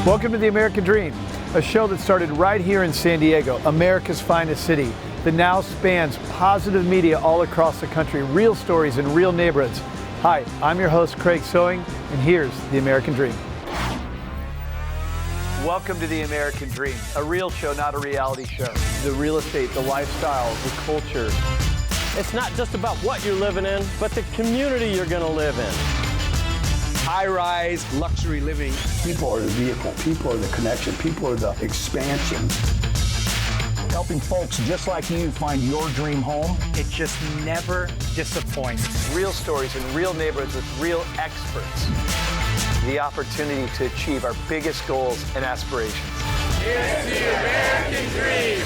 Welcome to The American Dream, a show that started right here in San Diego, America's finest city, that now spans positive media all across the country, real stories in real neighborhoods. Hi, I'm your host, Craig Sewing, and here's The American Dream. Welcome to The American Dream, a real show, not a reality show. The real estate, the lifestyle, the culture. It's not just about what you're living in, but the community you're going to live in. High-rise luxury living. People are the vehicle, people are the connection, people are the expansion. Helping folks just like you find your dream home. It just never disappoints. Real stories in real neighborhoods with real experts. The opportunity to achieve our biggest goals and aspirations. It's the American Dream.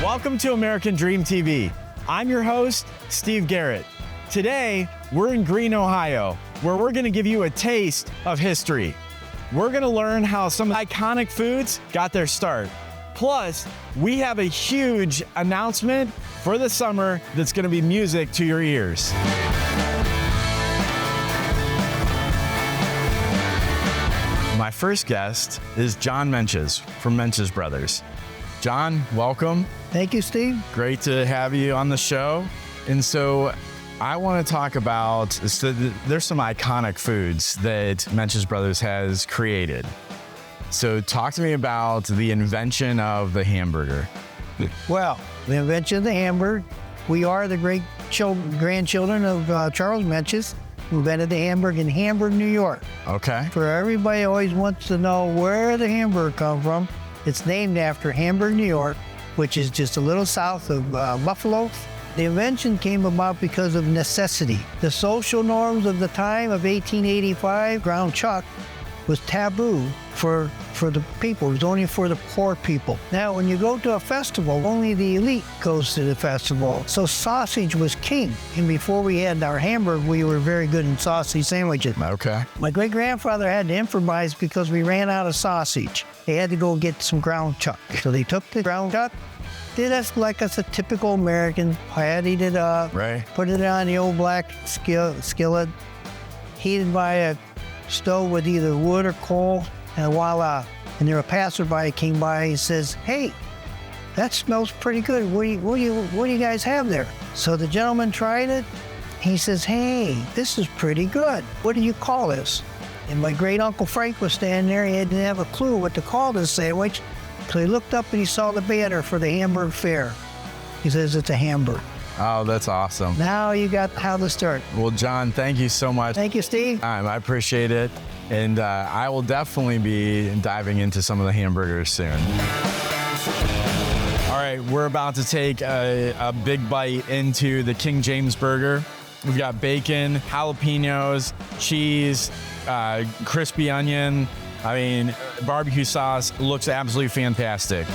Welcome to American Dream TV. I'm your host, Steve Garrett. Today, we're in Greene, Ohio, where we're gonna give you a taste of history. We're gonna learn how some iconic foods got their start. Plus, we have a huge announcement for the summer that's gonna be music to your ears. My first guest is John Menches from Menches Brothers. John, welcome. Thank you, Steve. Great to have you on the show. And so I want to talk about, so there's some iconic foods that Menches Brothers has created. So talk to me about the invention of the hamburger. Well, the invention of the hamburger. We are the great grandchildren of Charles Menches, who invented the hamburger in Hamburg, New York. Okay. For everybody always wants to know where the hamburger come from. It's named after Hamburg, New York, which is just a little south of Buffalo. The invention came about because of necessity. The social norms of the time of 1885, ground chuck was taboo for the people. It was only for the poor people. Now, when you go to a festival, only the elite goes to the festival. So sausage was king. And before we had our hamburger, we were very good in sausage sandwiches. Okay. My great-grandfather had to improvise because we ran out of sausage. They had to go get some ground chuck. So they took the ground chuck, did us like us a typical American, patted it up, Right. put it on the old black skillet, heated by a stove with either wood or coal, and voila. And there a passerby came by, he says, "Hey, that smells pretty good. What do you guys have there?" So the gentleman tried it. He says, "Hey, this is pretty good. What do you call this?" And my great Uncle Frank was standing there. He didn't have a clue what to call this sandwich. So he looked up and he saw the banner for the Hamburg Fair. He says, "It's a hamburger." Oh, that's awesome. Now you got how to start. Well, John, thank you so much. Thank you, Steve. I appreciate it. And I will definitely be diving into some of the hamburgers soon. All right, we're about to take a big bite into the King James burger. We've got bacon, jalapenos, cheese, crispy onion. I mean, barbecue sauce looks absolutely fantastic.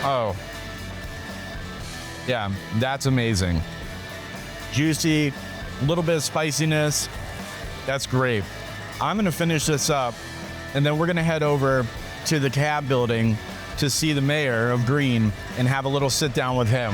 Oh, yeah, that's amazing. Juicy, a little bit of spiciness. That's great. I'm gonna finish this up, and then we're gonna head over to the cab building to see the mayor of Greene and have a little sit down with him.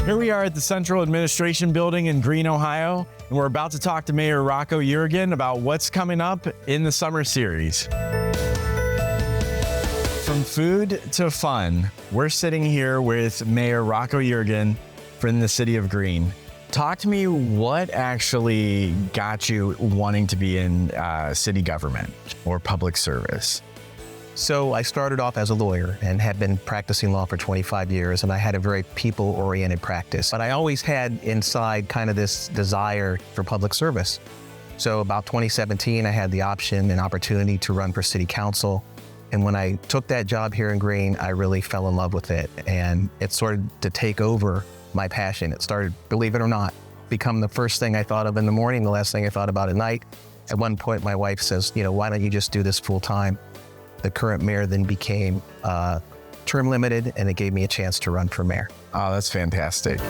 Here we are at the Central Administration Building in Greene, Ohio, and we're about to talk to Mayor Rocco Yeargin about what's coming up in the summer series. From food to fun, we're sitting here with Mayor Rocco Yeargin from the city of Greene. Talk to me, what actually got you wanting to be in city government or public service? So I started off as a lawyer and had been practicing law for 25 years, and I had a very people-oriented practice. But I always had inside kind of this desire for public service. So about 2017, I had the option and opportunity to run for city council. And when I took that job here in Greene, I really fell in love with it. And it started to take over my passion. It started, believe it or not, become the first thing I thought of in the morning, the last thing I thought about at night. At one point, my wife says, why don't you just do this full time? The current mayor then became term limited, and it gave me a chance to run for mayor. Oh, that's fantastic.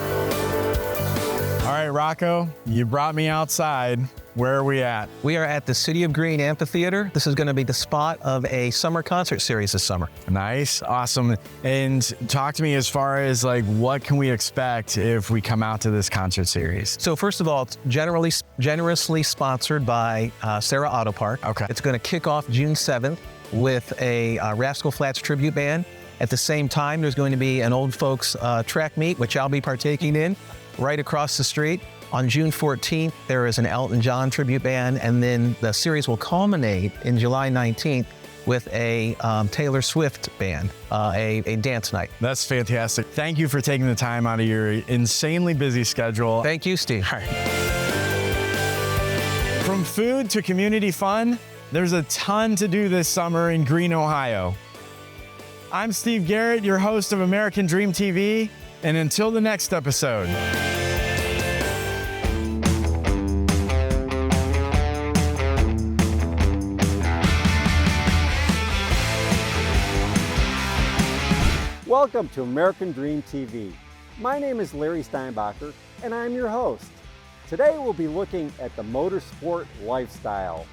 All right, Rocco, you brought me outside. Where are we at? We are at the City of Green Amphitheater. This is going to be the spot of a summer concert series this summer. Nice, awesome. And talk to me as far as like, what can we expect if we come out to this concert series? So first of all, it's generously sponsored by Sarah Auto Park. Okay. It's going to kick off June 7th with a Rascal Flatts tribute band. At the same time, there's going to be an old folks track meet, which I'll be partaking in right across the street. On June 14th, there is an Elton John tribute band, and then the series will culminate in July 19th with a Taylor Swift band, a dance night. That's fantastic. Thank you for taking the time out of your insanely busy schedule. Thank you, Steve. All right. From food to community fun, there's a ton to do this summer in Green, Ohio. I'm Steve Garrett, your host of American Dream TV, and until the next episode. Welcome to American Dream TV. My name is Larry Steinbacher, and I'm your host. Today we'll be looking at the motorsport lifestyle.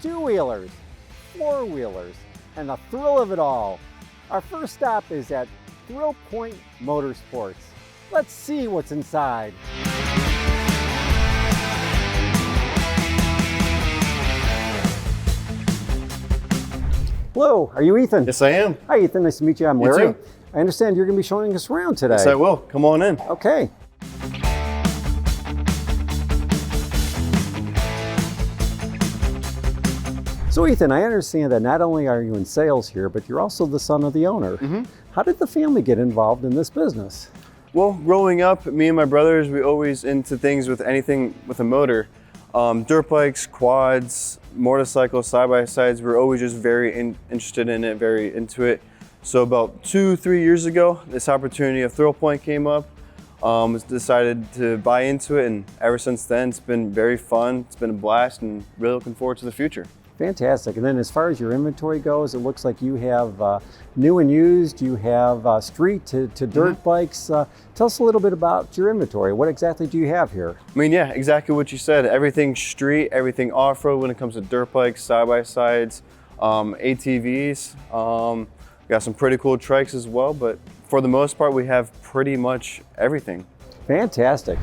Two-wheelers, four-wheelers, and the thrill of it all. Our first stop is at Thrill Point Motorsports. Let's see what's inside. Hello, are you Ethan? Yes, I am. Hi, Ethan. Nice to meet you. I'm You Larry. too. I understand you're going to be showing us around today. Yes, I will. Come on in. Okay. So, Ethan, I understand that not only are you in sales here, but you're also the son of the owner. Mm-hmm. How did the family get involved in this business? Well, growing up, me and my brothers, we always into things with anything with a motor. Dirt bikes, quads, motorcycles, side-by-sides. We were always just very interested in it, very into it. So about 2-3 years ago, this opportunity of Thrill Point came up. Decided to buy into it, and ever since then, it's been very fun. It's been a blast, and really looking forward to the future. Fantastic. And then as far as your inventory goes, it looks like you have new and used, you have street to dirt bikes. Tell us a little bit about your inventory. What exactly do you have here? I mean, yeah, exactly what you said. Everything street, everything off-road when it comes to dirt bikes, side-by-sides, ATVs. We got some pretty cool trikes as well, but for the most part, we have pretty much everything. Fantastic.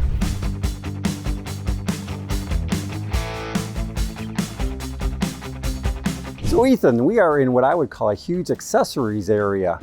So Ethan, we are in what I would call a huge accessories area.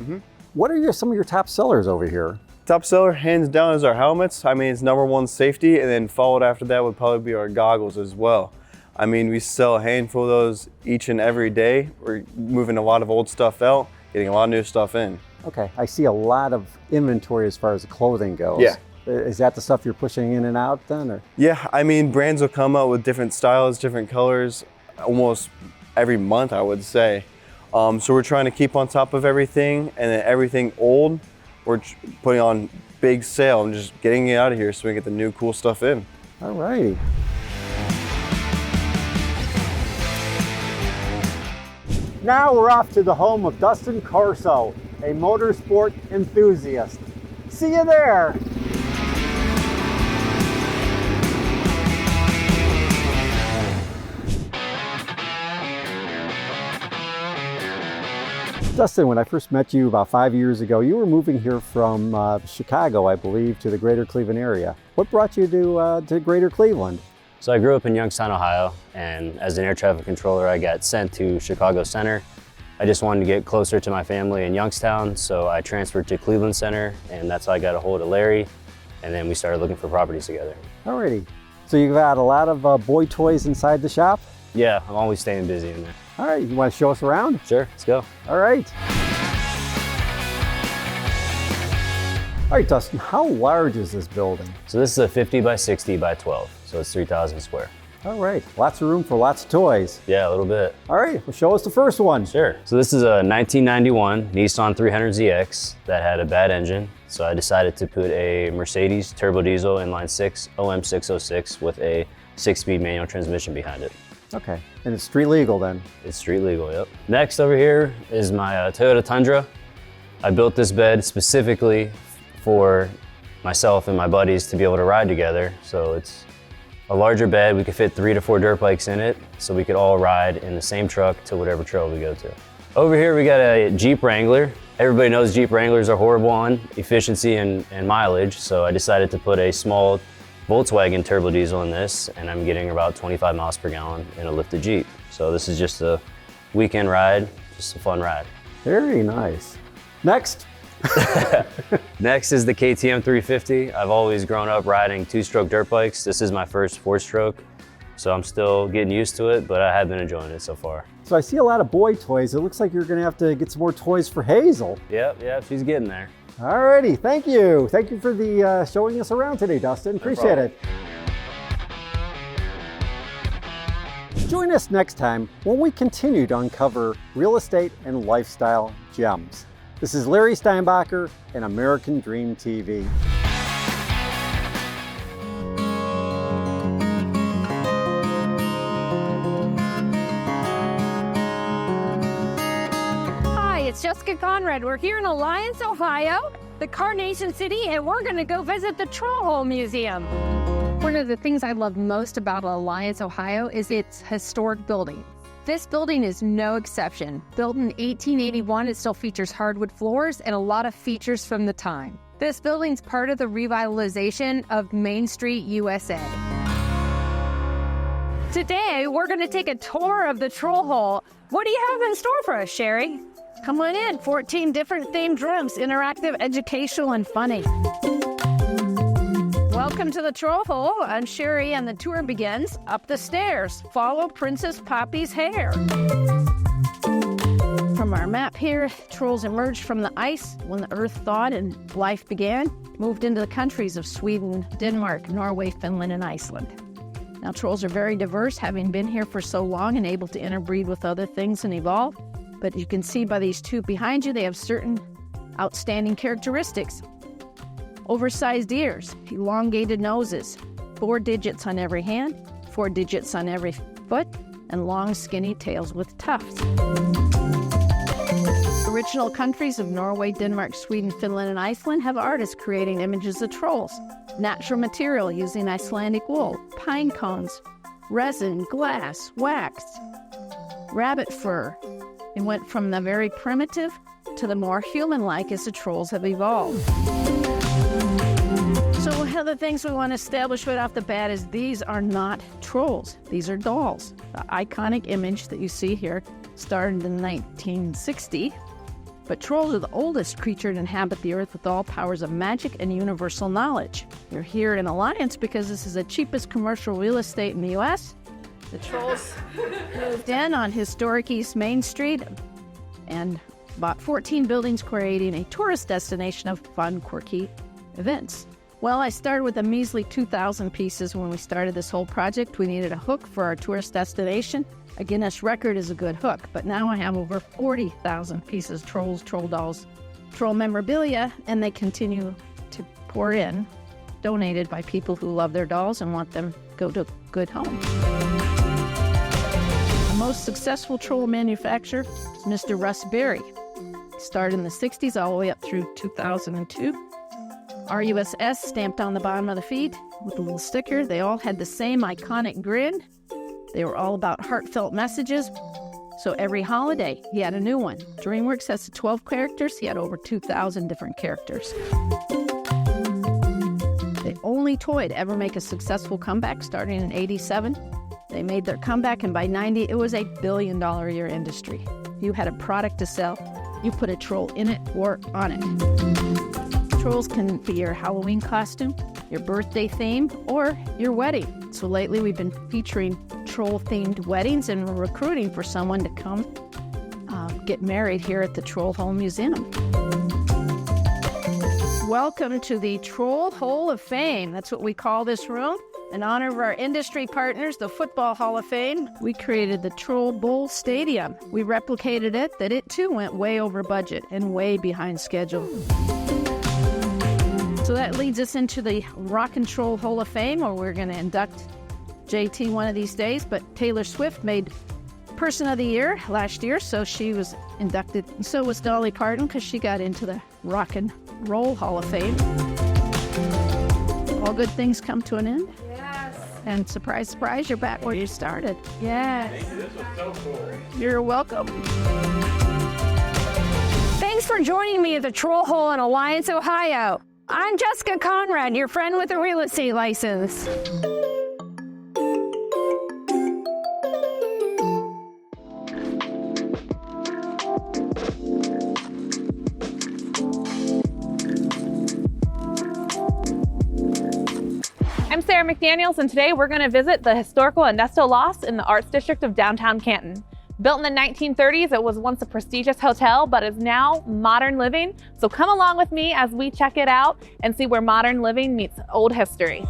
What are some of your top sellers over here? Top seller, hands down, is our helmets. I mean, it's #1 safety, and then followed after that would probably be our goggles as well. I mean, we sell a handful of those each and every day. We're moving a lot of old stuff out, getting a lot of new stuff in. Okay, I see a lot of inventory as far as the clothing goes. Yeah. Is that the stuff you're pushing in and out then? Or? Yeah, I mean, brands will come out with different styles, different colors, almost every month, I would say. So we're trying to keep on top of everything, and then everything old, we're putting on big sale and just getting it out of here so we can get the new cool stuff in. All righty. Now we're off to the home of Dustin Corso, a motorsport enthusiast. See you there. Dustin, when I first met you about 5 years ago, you were moving here from Chicago, I believe, to the greater Cleveland area. What brought you to greater Cleveland? So I grew up in Youngstown, Ohio, and as an air traffic controller, I got sent to Chicago Center. I just wanted to get closer to my family in Youngstown, so I transferred to Cleveland Center, and that's how I got a hold of Larry, and then we started looking for properties together. Alrighty. So you've got a lot of boy toys inside the shop? Yeah, I'm always staying busy in there. All right, you want to show us around? Sure, let's go. All right. All right, Dustin, how large is this building? So this is a 50 by 60 by 12, so it's 3,000 square. All right, lots of room for lots of toys. Yeah, a little bit. All right, well, show us the first one. Sure. So this is a 1991 Nissan 300ZX that had a bad engine. So I decided to put a Mercedes turbo diesel inline 6 OM606 with a 6-speed manual transmission behind it. Okay, and it's street legal then? It's street legal, yep. Next over here is my Toyota Tundra. I built this bed specifically for myself and my buddies to be able to ride together. So it's a larger bed. We could fit 3 to 4 dirt bikes in it, so we could all ride in the same truck to whatever trail we go to. Over here we got a Jeep Wrangler. Everybody knows Jeep Wranglers are horrible on efficiency and mileage, so I decided to put a small Volkswagen turbo diesel in this, and I'm getting about 25 miles per gallon in a lifted Jeep. So this is just a weekend ride, just a fun ride. Very nice. Next. Next is the KTM 350. I've always grown up riding 2-stroke dirt bikes. This is my first 4-stroke, so I'm still getting used to it, but I have been enjoying it so far. So I see a lot of boy toys. It looks like you're gonna have to get some more toys for Hazel. Yep, she's getting there. Alrighty, thank you. Thank you for the showing us around today, Dustin. Appreciate it. Join us next time when we continue to uncover real estate and lifestyle gems. This is Larry Steinbacher and American Dream TV. It's Jessica Conrad. We're here in Alliance, Ohio, the Carnation City, and we're going to go visit the Troll Hole Museum. One of the things I love most about Alliance, Ohio is its historic building. This building is no exception. Built in 1881, it still features hardwood floors and a lot of features from the time. This building's part of the revitalization of Main Street, USA. Today, we're going to take a tour of the Troll Hole. What do you have in store for us, Sherry? Come on in, 14 different themed rooms, interactive, educational, and funny. Welcome to the Troll Hole. I'm Sherry, and the tour begins up the stairs. Follow Princess Poppy's hair. From our map here, trolls emerged from the ice when the earth thawed and life began, moved into the countries of Sweden, Denmark, Norway, Finland, and Iceland. Now, trolls are very diverse, having been here for so long and able to interbreed with other things and evolve. But you can see by these two behind you, they have certain outstanding characteristics. Oversized ears, elongated noses, 4 digits on every hand, 4 digits on every foot, and long skinny tails with tufts. Original countries of Norway, Denmark, Sweden, Finland, and Iceland have artists creating images of trolls. Natural material using Icelandic wool, pine cones, resin, glass, wax, rabbit fur. It went from the very primitive to the more human-like as the trolls have evolved. So one of the things we want to establish right off the bat is these are not trolls. These are dolls. The iconic image that you see here started in 1960, but trolls are the oldest creature to inhabit the earth with all powers of magic and universal knowledge. You're here in Alliance because this is the cheapest commercial real estate in the U.S. The trolls moved in on historic East Main Street and bought 14 buildings, creating a tourist destination of fun, quirky events. Well, I started with a measly 2,000 pieces when we started this whole project. We needed a hook for our tourist destination. A Guinness record is a good hook, but now I have over 40,000 pieces, trolls, troll dolls, troll memorabilia, and they continue to pour in, donated by people who love their dolls and want them to go to good homes. The most successful troll manufacturer is Mr. Russ Berry. He started in the 60s all the way up through 2002. RUSS stamped on the bottom of the feet with a little sticker. They all had the same iconic grin. They were all about heartfelt messages. So every holiday, he had a new one. DreamWorks has 12 characters. He had over 2,000 different characters. The only toy to ever make a successful comeback, starting in '87. They made their comeback, and by '90, it was a billion-dollar-a-year industry. You had a product to sell. You put a troll in it or on it. Trolls can be your Halloween costume, your birthday theme, or your wedding. So lately, we've been featuring troll-themed weddings, and we're recruiting for someone to come get married here at the Troll Hole Museum. Welcome to the Troll Hole of Fame. That's what we call this room. In honor of our industry partners, the Football Hall of Fame, we created the Troll Bowl Stadium. We replicated it, that it too went way over budget and way behind schedule. So that leads us into the Rock and Troll Hall of Fame, where we're going to induct JT one of these days, but Taylor Swift made Person of the Year last year, so she was inducted. So was Dolly Parton, because she got into the Rock and Roll Hall of Fame. All good things come to an end. Yes. And surprise, surprise, you're back where you started. Yes. This was so cool. You're welcome. Thanks for joining me at the Troll Hole in Alliance, Ohio. I'm Jessica Conrad, your friend with a real estate license. I'm Sarah McDaniels, and today we're going to visit the historical Ernesto Loft in the Arts District of downtown Canton. Built in the 1930s, it was once a prestigious hotel, but is now modern living. So come along with me as we check it out and see where modern living meets old history.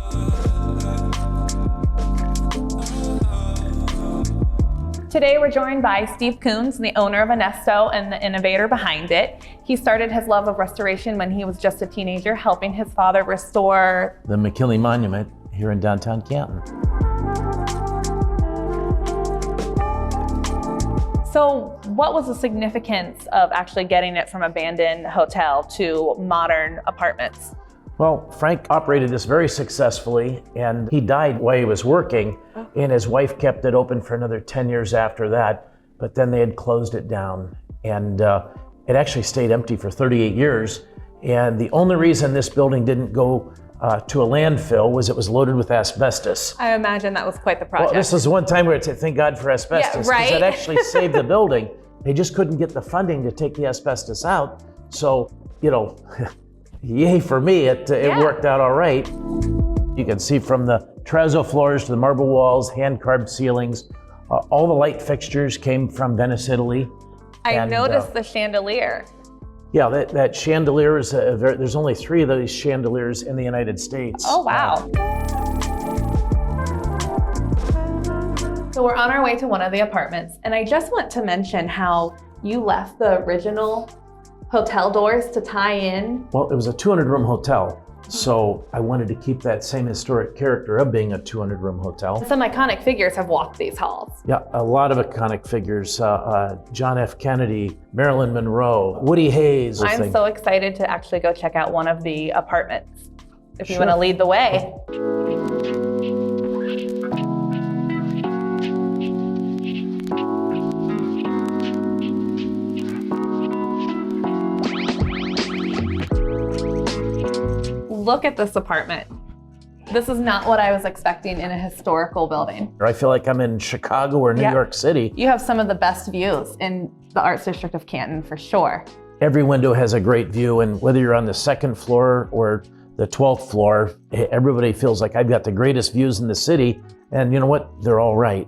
Today we're joined by Steve Coons, the owner of Ernesto and the innovator behind it. He started his love of restoration when he was just a teenager, helping his father restore the McKinley Monument here in downtown Canton. So what was the significance of actually getting it from abandoned hotel to modern apartments? Well, Frank operated this very successfully, and he died while he was working, and his wife kept it open for another 10 years after that, but then they had closed it down, and it actually stayed empty for 38 years, and the only reason this building didn't go to a landfill was it was loaded with asbestos. I imagine that was quite the project. Well, this is one time where it's thank God for asbestos, because it actually saved the building. They just couldn't get the funding to take the asbestos out, so, you know, yay for me, it worked out all right. You can see from the terrazzo floors to the marble walls, hand-carved ceilings, all the light fixtures came from Venice, Italy. I noticed the chandelier. Yeah, that chandelier is there's only 3 of these chandeliers in the United States. Oh, wow. So we're on our way to one of the apartments, and I just want to mention how you left the original hotel doors to tie in. Well, it was a 200-room hotel, so I wanted to keep that same historic character of being a 200-room hotel. Some iconic figures have walked these halls. Yeah, a lot of iconic figures. John F. Kennedy, Marilyn Monroe, Woody Hayes. I'm so excited to actually go check out one of the apartments. If you want to lead the way. Look at this apartment. This is not what I was expecting in a historical building. I feel like I'm in Chicago or New York City. You have some of the best views in the Arts District of Canton, for sure. Every window has a great view, and whether you're on the 2nd floor or the 12th floor, everybody feels like I've got the greatest views in the city, and you know what? They're all right.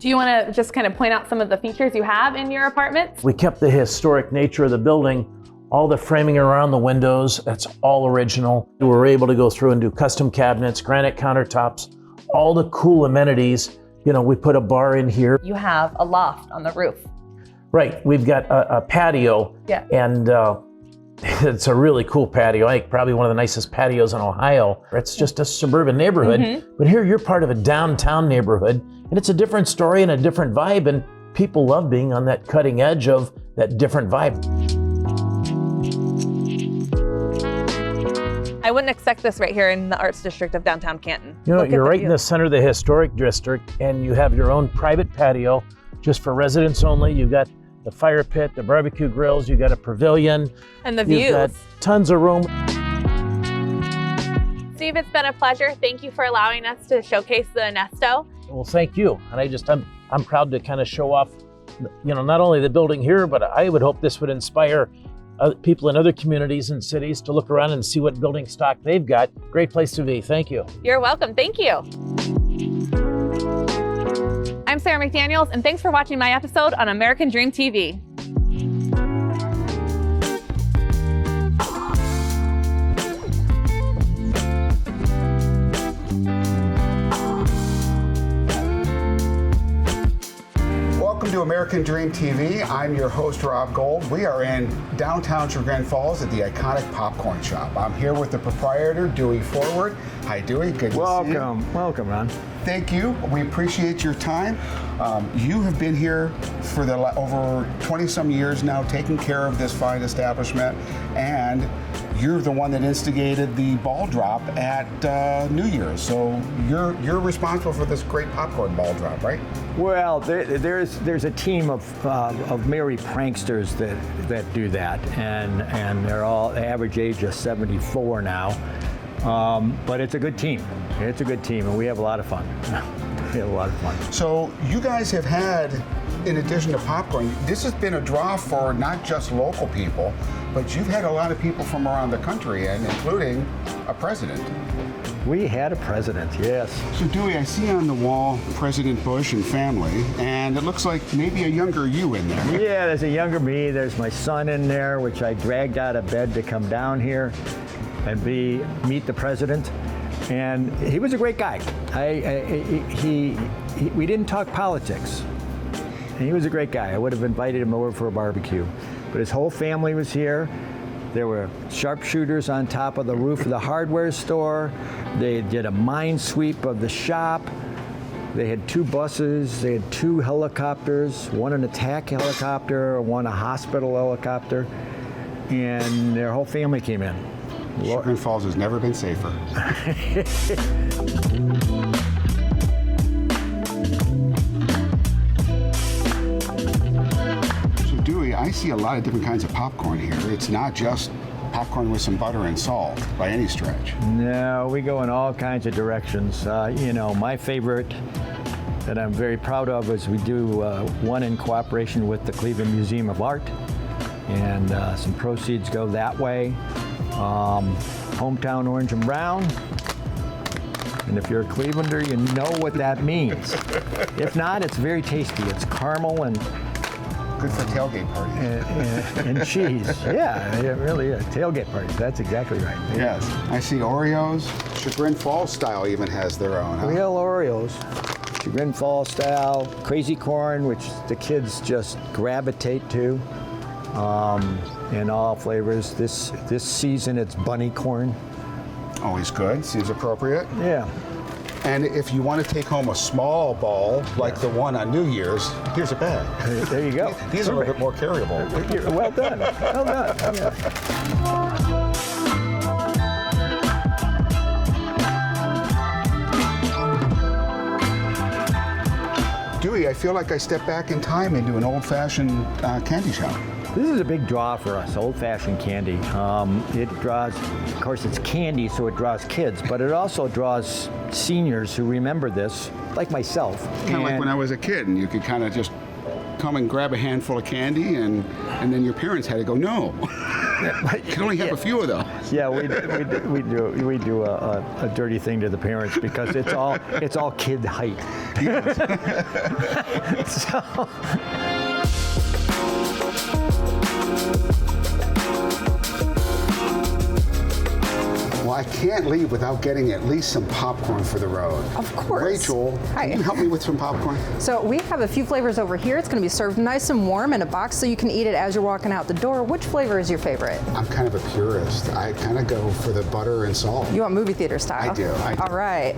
Do you want to just kind of point out some of the features you have in your apartments? We kept the historic nature of the building. All the framing around the windows, that's all original. We were able to go through and do custom cabinets, granite countertops, all the cool amenities. You know, we put a bar in here. You have a loft on the roof. Right, we've got a patio, and it's a really cool patio. I think probably one of the nicest patios in Ohio. It's just a suburban neighborhood, but here you're part of a downtown neighborhood, and it's a different story and a different vibe, and people love being on that cutting edge of that different vibe. I wouldn't expect this right here in the Arts District of downtown Canton. You know, you're right in the center of the historic district, and you have your own private patio just for residents only. You've got the fire pit, the barbecue grills, you got a pavilion. And the views. You've got tons of room. Steve, it's been a pleasure. Thank you for allowing us to showcase the Ernesto. Well, thank you. And I'm proud to kind of show off, you know, not only the building here, but I would hope this would inspire people in other communities and cities to look around and see what building stock they've got. Great place to be. Thank you. You're welcome. Thank you. I'm Sarah McDaniels, and thanks for watching my episode on American Dream TV. Welcome to American Dream TV. I'm your host, Rob Gold. We are in downtown Chagrin Falls at the iconic Popcorn Shop. I'm here with the proprietor, Dewey Forward. Hi, Dewey. Good to see you. Welcome, Ron. thank you. We appreciate your time. You have been here for over 20-some years now, taking care of this fine establishment, and you're the one that instigated the ball drop at New Year's. So you're responsible for this great popcorn ball drop, right? Well, there's a team of merry pranksters that do that, and they're all average age of 74 now. But it's a good team. It's a good team, and we have a lot of fun. We have a lot of fun. So you guys have had, in addition to popcorn, this has been a draw for not just local people, but you've had a lot of people from around the country, and including a president. We had a president, yes. So Dewey, I see on the wall President Bush and family, and it looks like maybe a younger you in there. Yeah, there's a younger me. There's my son in there, which I dragged out of bed to come down here and meet the president. And he was a great guy. We didn't talk politics. And he was a great guy. I would have invited him over for a barbecue. But his whole family was here. There were sharpshooters on top of the roof of the hardware store. They did a mine sweep of the shop. They had 2 buses. They had 2 helicopters, one an attack helicopter, one a hospital helicopter. And their whole family came in. Chagrin Falls has never been safer. So Dewey, I see a lot of different kinds of popcorn here. It's not just popcorn with some butter and salt by any stretch. No, we go in all kinds of directions. You know, my favorite that I'm very proud of is we do one in cooperation with the Cleveland Museum of Art, and some proceeds go that way. Hometown orange and brown. And if you're a Clevelander, you know what that means. If not, it's very tasty. It's caramel and good for tailgate parties. And cheese. Yeah, it really is. Tailgate parties. That's exactly right. Yes. I see Oreos. Chagrin Falls style even has their own. Huh? Real Oreos. Chagrin Falls style. Crazy corn, which the kids just gravitate to. In all flavors. This season it's bunny corn. Always good, seems appropriate. Yeah. And if you want to take home a small ball, like the one on New Year's, here's a bag. There you go. These are a little bit more carryable. Well done. Well done. Yeah. Dewey, I feel like I stepped back in time into an old-fashioned candy shop. This is a big draw for us, old-fashioned candy. It draws, of course, it's candy, so it draws kids, but it also draws seniors who remember this, like myself. Kind of like when I was a kid, and you could kind of just come and grab a handful of candy, and then your parents had to go, no. You can only have a few of those. Yeah, we do a dirty thing to the parents because it's all kid height. So. Well, I can't leave without getting at least some popcorn for the road. Of course. Rachel, can you help me with some popcorn? So we have a few flavors over here. It's going to be served nice and warm in a box so you can eat it as you're walking out the door. Which flavor is your favorite? I'm kind of a purist. I kind of go for the butter and salt. You want movie theater style? I do. All right.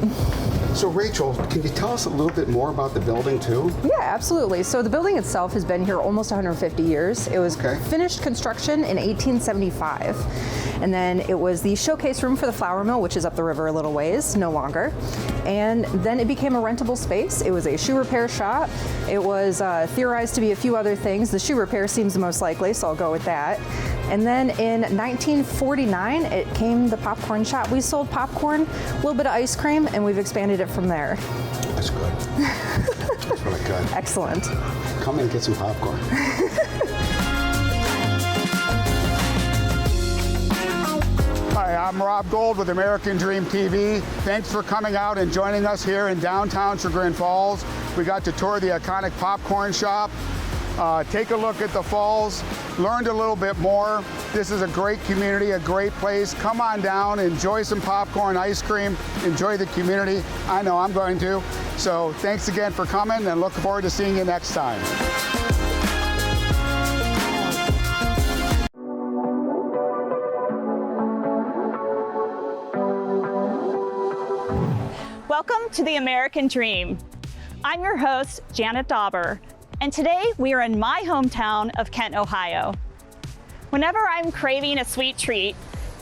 So Rachel, can you tell us a little bit more about the building too? Yeah, absolutely. So the building itself has been here almost 150 years. It was finished construction in 1875. And then it was the showcase room for the flour mill, which is up the river a little ways, no longer. And then it became a rentable space. It was a shoe repair shop. It was theorized to be a few other things. The shoe repair seems the most likely, so I'll go with that. And then in 1949, it came the popcorn shop. We sold popcorn, a little bit of ice cream, and we've expanded it from there. That's good. That's really good. Excellent. Come in and get some popcorn. Hi, I'm Rob Gold with American Dream TV. Thanks for coming out and joining us here in downtown Chagrin Falls. We got to tour the iconic popcorn shop, take a look at the falls, learned a little bit more. This is a great community, a great place. Come on down, enjoy some popcorn, ice cream, enjoy the community. I know I'm going to. So thanks again for coming and look forward to seeing you next time. Welcome to the American Dream. I'm your host, Janet Dauber, and today we are in my hometown of Kent, Ohio. Whenever I'm craving a sweet treat,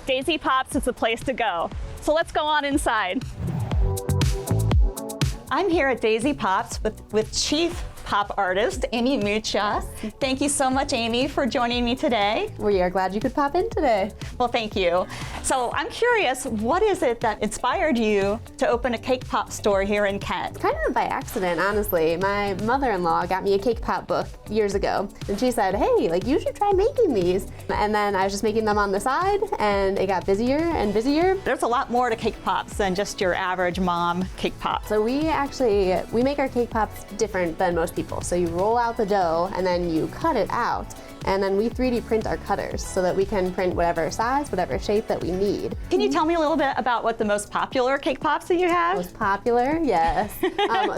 Daisy Pops is the place to go. So let's go on inside. I'm here at Daisy Pops with Chief Pop artist, Amy Mucha. Thank you so much, Amy, for joining me today. We are glad you could pop in today. Well, thank you. So I'm curious, what is it that inspired you to open a cake pop store here in Kent? Kind of by accident, honestly. My mother-in-law got me a cake pop book years ago, and she said, hey, like, you should try making these. And then I was just making them on the side, and it got busier and busier. There's a lot more to cake pops than just your average mom cake pop. So we make our cake pops different than most people. So you roll out the dough and then you cut it out, and then we 3D print our cutters so that we can print whatever size, whatever shape that we need. Can you tell me a little bit about what the most popular cake pops that you have? Most popular, yes.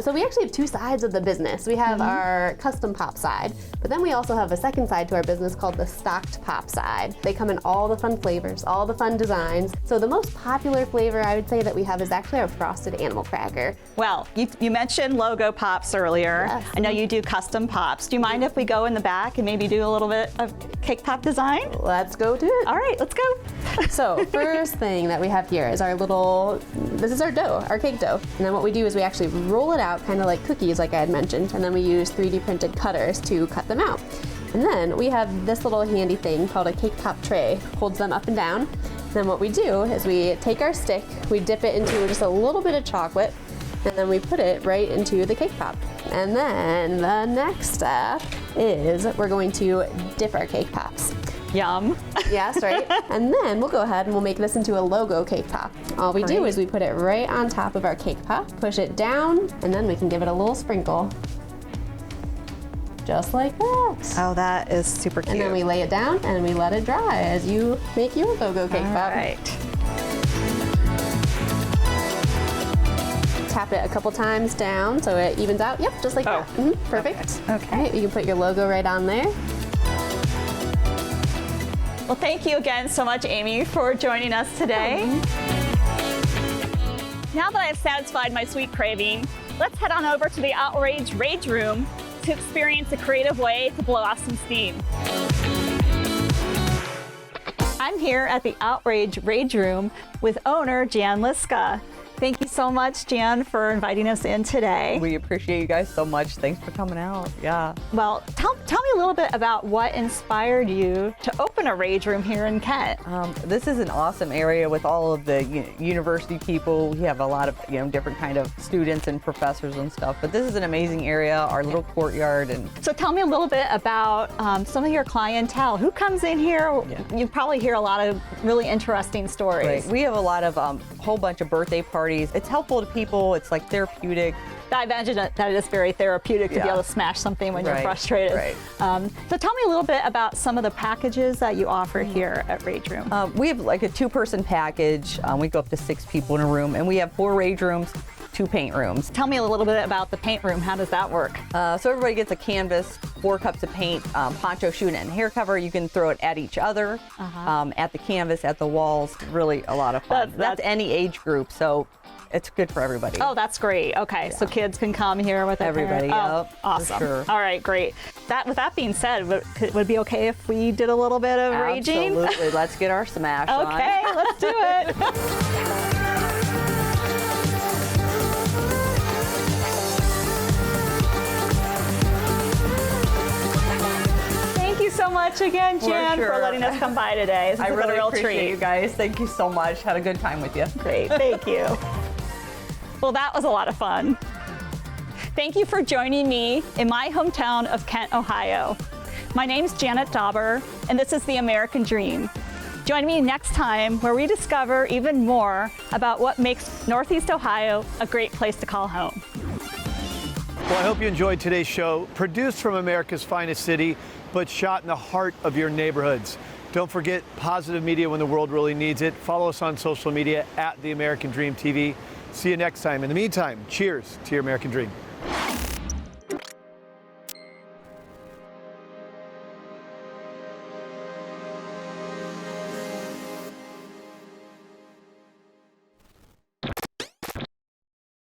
So we actually have two sides of the business. We have our custom pop side, but then we also have a second side to our business called the stocked pop side. They come in all the fun flavors, all the fun designs. So the most popular flavor I would say that we have is actually our frosted animal cracker. Well, you mentioned logo pops earlier. Yes. I know you do custom pops. Do you mind if we go in the back and maybe do a little bit of cake pop design? Let's go do it. All right, let's go. So first thing that we have here is this is our dough, our cake dough. And then what we do is we actually roll it out kind of like cookies, like I had mentioned, and then we use 3D printed cutters to cut them out. And then we have this little handy thing called a cake pop tray, holds them up and down. And then what we do is we take our stick, we dip it into just a little bit of chocolate, and then we put it right into the cake pop. And then the next step is we're going to dip our cake pops. Yum. Yes, right? And then we'll go ahead and we'll make this into a logo cake pop. All we do is we put it right on top of our cake pop, push it down, and then we can give it a little sprinkle. Just like that. Oh, that is super cute. And then we lay it down and we let it dry as you make your logo cake pop. All right. Tap it a couple times down so it evens out. Yep, just like that. Perfect. Okay. Right, you can put your logo right on there. Well, thank you again so much, Amy, for joining us today. Now that I've satisfied my sweet craving, let's head on over to the Outrage Rage Room to experience a creative way to blow off some steam. I'm here at the Outrage Rage Room with owner Jan Liska. Thank you so much, Jan, for inviting us in today. We appreciate you guys so much. Thanks for coming out. Yeah. Well, tell me a little bit about what inspired you to open a rage room here in Kent. This is an awesome area with all of the university people. We have a lot of different kind of students and professors and stuff. But this is an amazing area, our little courtyard. And so tell me a little bit about some of your clientele. Who comes in here? Yeah. You probably hear a lot of really interesting stories. Right. We have a lot of whole bunch of birthday parties. It's helpful to people. It's like therapeutic. I imagine that it is very therapeutic to be able to smash something when you're frustrated. Right. So tell me a little bit about some of the packages that you offer here at Rage Room. We have like a 2-person package. We go up to 6 people in a room, and we have 4 rage rooms, 2 paint rooms. Tell me a little bit about the paint room. How does that work? So everybody gets a canvas, 4 cups of paint, poncho, shoe, and hair cover. You can throw it at each other, at the canvas, at the walls. Really a lot of fun. That's any age group, so it's good for everybody. Oh, that's great. Okay, so kids can come here with everybody. Oh, awesome. Sure. All right, great. With that being said, would it be okay if we did a little bit of raging? Absolutely. Let's get our smash on. Okay, let's do it. Thank you so much again, Jan, for letting us come by today. This has been a real treat. Appreciate you guys. Thank you so much. Had a good time with you. Great, thank you. Well, that was a lot of fun. Thank you for joining me in my hometown of Kent, Ohio. My name's Janet Dauber, and this is The American Dream. Join me next time where we discover even more about what makes Northeast Ohio a great place to call home. Well, I hope you enjoyed today's show, produced from America's finest city, but shot in the heart of your neighborhoods. Don't forget positive media when the world really needs it. Follow us on social media at The American Dream TV. See you next time. In the meantime, cheers to your American dream.